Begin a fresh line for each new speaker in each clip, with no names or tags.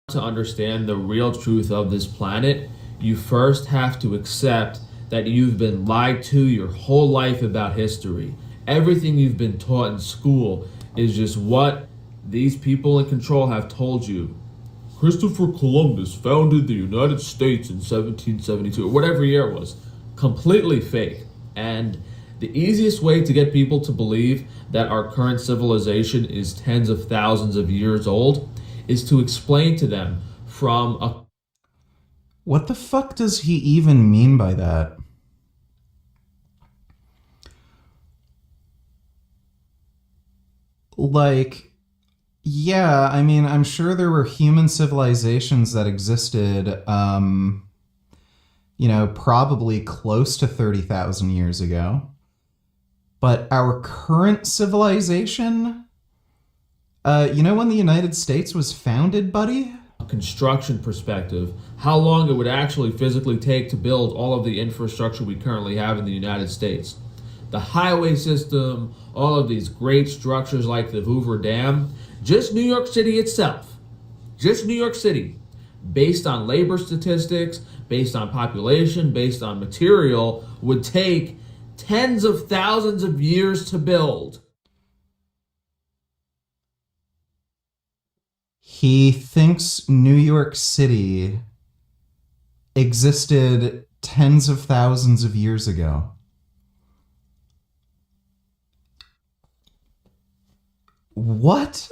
To understand the real truth of this planet, you first have to accept that you've been lied to your whole life about history. Everything you've been taught in school is just what these people in control have told you. Christopher Columbus founded the United States in 1772, or whatever year it was. Completely fake. And the easiest way to get people to believe that our current civilization is tens of thousands of years old is to explain to them from a...
What the fuck does he even mean by that? Like, yeah, I mean, I'm sure there were human civilizations that existed, probably close to 30,000 years ago. But our current civilization, when the United States was founded, buddy?
construction perspective, how long it would actually physically take to build all of the infrastructure we currently have in the United States. The highway system, all of these great structures like the Hoover Dam, just New York City itself, just New York City, based on labor statistics, based on population, based on material, would take tens of thousands of years to build.
He thinks New York City existed tens of thousands of years ago. What?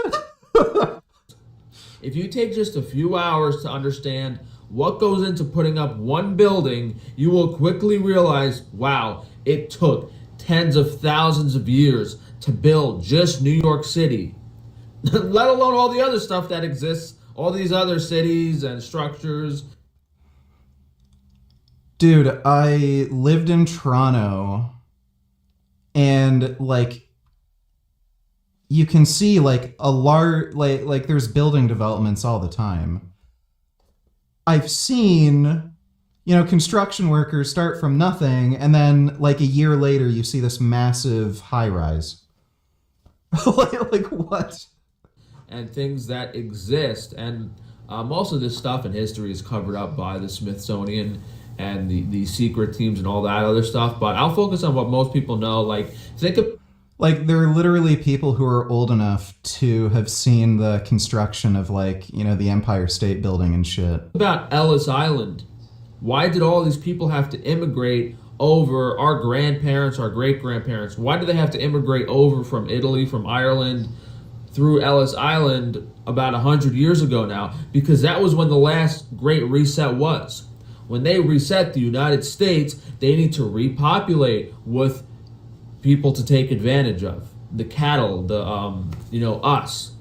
If you take just a few hours to understand what goes into putting up one building, you will quickly realize, wow, it took tens of thousands of years to build just New York City. Let alone all the other stuff that exists, all these other cities and structures.
Dude, I lived in Toronto, and you can see a large there's building developments all the time. I've seen construction workers start from nothing, and then a year later you see this massive high rise. like what?
And things that exist, and most of this stuff in history is covered up by the Smithsonian and the secret teams and all that other stuff, but I'll focus on what most people know. Think of
there are literally people who are old enough to have seen the construction of the Empire State Building and shit.
About Ellis Island. Why did all these people have to immigrate over? Our grandparents, our great-grandparents, why did they have to immigrate over from Italy, from Ireland, through Ellis Island about 100 years ago now? Because that was when the last Great Reset was. When they reset the United States, they need to repopulate with people to take advantage of. The cattle, us.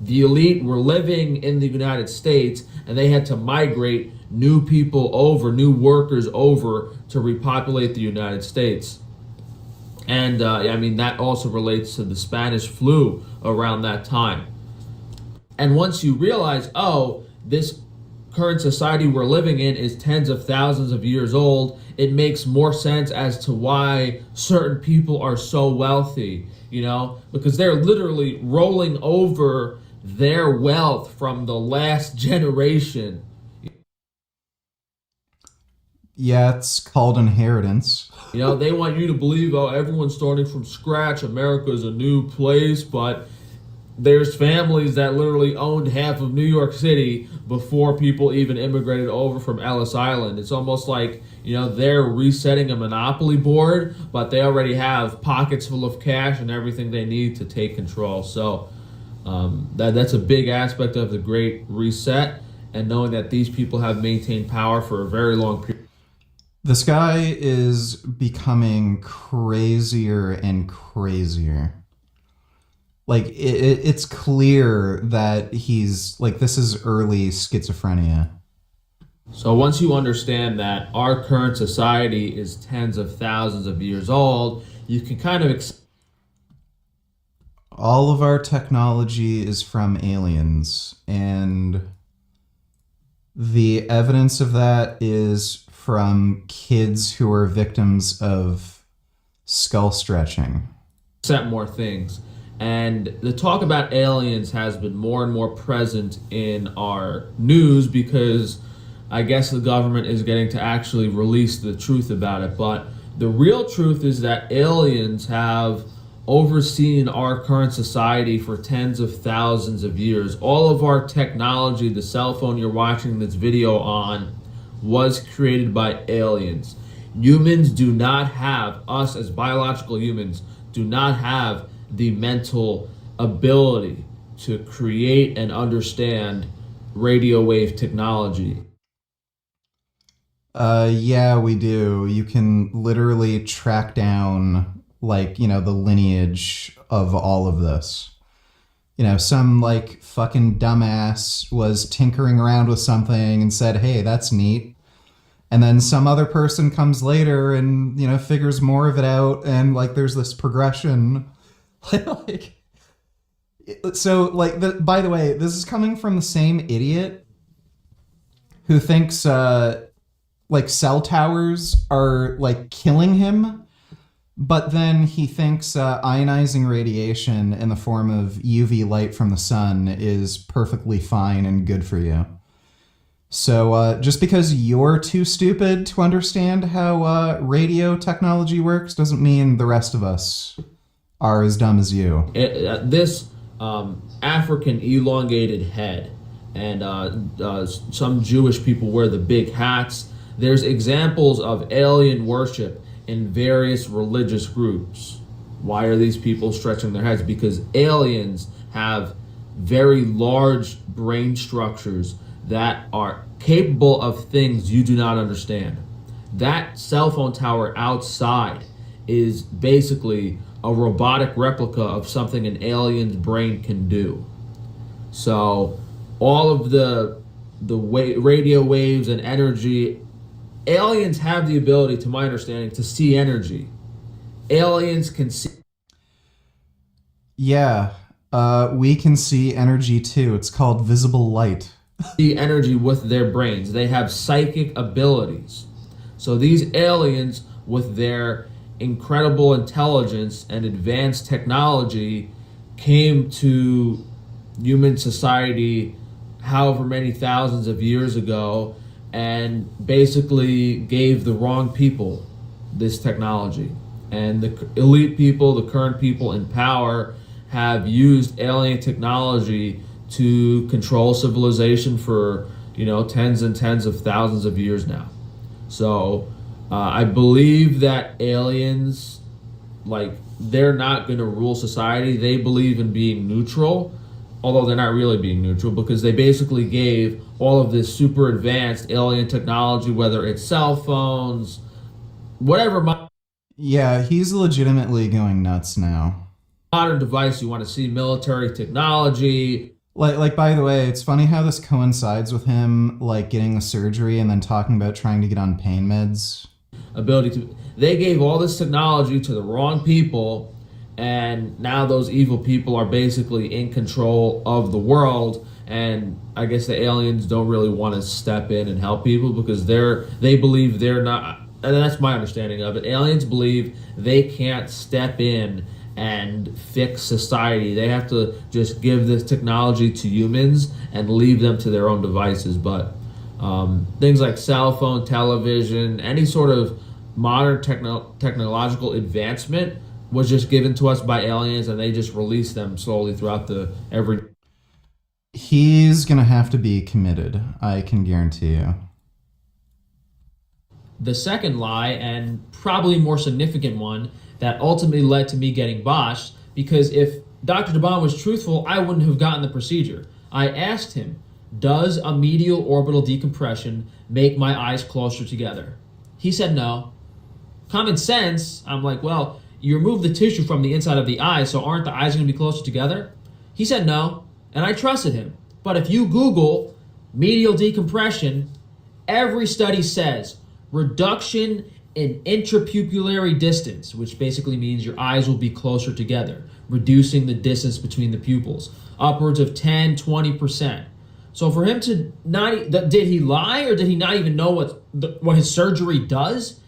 The elite were living in the United States, and they had to migrate new people over, new workers over to repopulate the United States. And that also relates to the Spanish flu around that time. And once you realize, this current society we're living in is tens of thousands of years old, it makes more sense as to why certain people are so wealthy, because they're literally rolling over their wealth from the last generation.
Yeah, it's called inheritance.
They want you to believe, everyone's starting from scratch, America's a new place, but there's families that literally owned half of New York City before people even immigrated over from Ellis Island. It's almost like, they're resetting a monopoly board, but they already have pockets full of cash and everything they need to take control. So that's a big aspect of the Great Reset, and knowing that these people have maintained power for a very long period.
This guy is becoming crazier and crazier. It's clear that he's this is early schizophrenia.
So once you understand that our current society is tens of thousands of years old, you can kind of
all of our technology is from aliens, and the evidence of that is from kids who are victims of skull stretching.
accept more things. And the talk about aliens has been more and more present in our news because I guess the government is getting to actually release the truth about it. But the real truth is that aliens have overseen our current society for tens of thousands of years. All of our technology, the cell phone you're watching this video on, was created by aliens. Humans do not have, us as biological humans, do not have the mental ability to create and understand radio wave technology.
Yeah, we do. You can literally track down, like, the lineage of all of this. Some, like, fucking dumbass was tinkering around with something and said, hey, that's neat. And then some other person comes later and, figures more of it out. And, like, there's this progression. Like, so, like, by the way, this is coming from the same idiot who thinks, like, cell towers are, like, killing him. But then he thinks ionizing radiation in the form of UV light from the sun is perfectly fine and good for you. So just because you're too stupid to understand how radio technology works doesn't mean the rest of us are as dumb as you.
This African elongated head, and some Jewish people wear the big hats. There's examples of alien worship in various religious groups. Why are these people stretching their heads? Because aliens have very large brain structures that are capable of things you do not understand. That cell phone tower outside is basically a robotic replica of something an alien's brain can do. So all of the radio waves and energy, aliens have the ability, to my understanding, to see energy. Aliens can see.
Yeah, we can see energy too. It's called visible light.
See energy with their brains. They have psychic abilities. So these aliens, with their incredible intelligence and advanced technology, came to human society however many thousands of years ago and basically gave the wrong people this technology. And the elite people, the current people in power, have used alien technology to control civilization for, tens and tens of thousands of years now. So I believe that aliens, like, they're not going to rule society. They believe in being neutral, although they're not really being neutral, because they basically gave all of this super advanced alien technology, whether it's cell phones, whatever
Yeah, he's legitimately going nuts now.
modern device you want to see, military technology.
Like, by the way, it's funny how this coincides with him, like, getting the surgery and then talking about trying to get on pain meds.
They gave all this technology to the wrong people, and now those evil people are basically in control of the world. And I guess the aliens don't really want to step in and help people because they believe they're not, and that's my understanding of it. Aliens believe they can't step in and fix society. They have to just give this technology to humans and leave them to their own devices. But things like cell phone, television, any sort of modern technological advancement was just given to us by aliens, and they just release them slowly throughout every.
He's gonna have to be committed, I can guarantee you.
The second lie, and probably more significant one, that ultimately led to me getting botched, because if Dr. Tufano was truthful, I wouldn't have gotten the procedure. I asked him, does a medial orbital decompression make my eyes closer together? He said no. Common sense, I'm like, well, you remove the tissue from the inside of the eye, so aren't the eyes going to be closer together? He said no, and I trusted him. But if you Google medial decompression, every study says reduction in intrapupillary distance, which basically means your eyes will be closer together, reducing the distance between the pupils, upwards of 10, 20%. So for him to not, did he lie or did he not even know what his surgery does?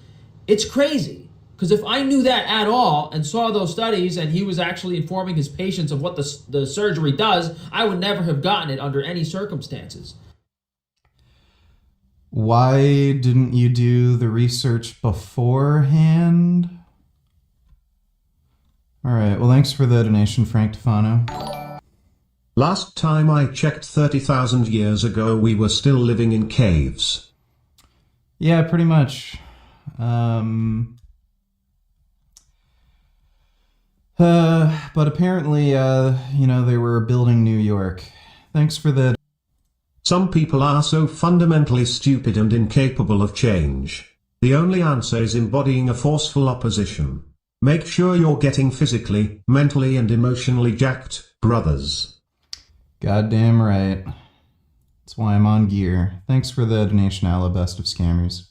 It's crazy, Because if I knew that at all and saw those studies and he was actually informing his patients of what the surgery does, I would never have gotten it under any circumstances.
Why didn't you do the research beforehand? All right, well, thanks for the donation, Frank Tufano.
Last time I checked 30,000 years ago, we were still living in caves.
Yeah, pretty much. But apparently, they were building New York. Thanks for the...
Some people are so fundamentally stupid and incapable of change. The only answer is embodying a forceful opposition. Make sure you're getting physically, mentally, and emotionally jacked, brothers.
Goddamn right. That's why I'm on gear. Thanks for the donation, Ala, best of scammers.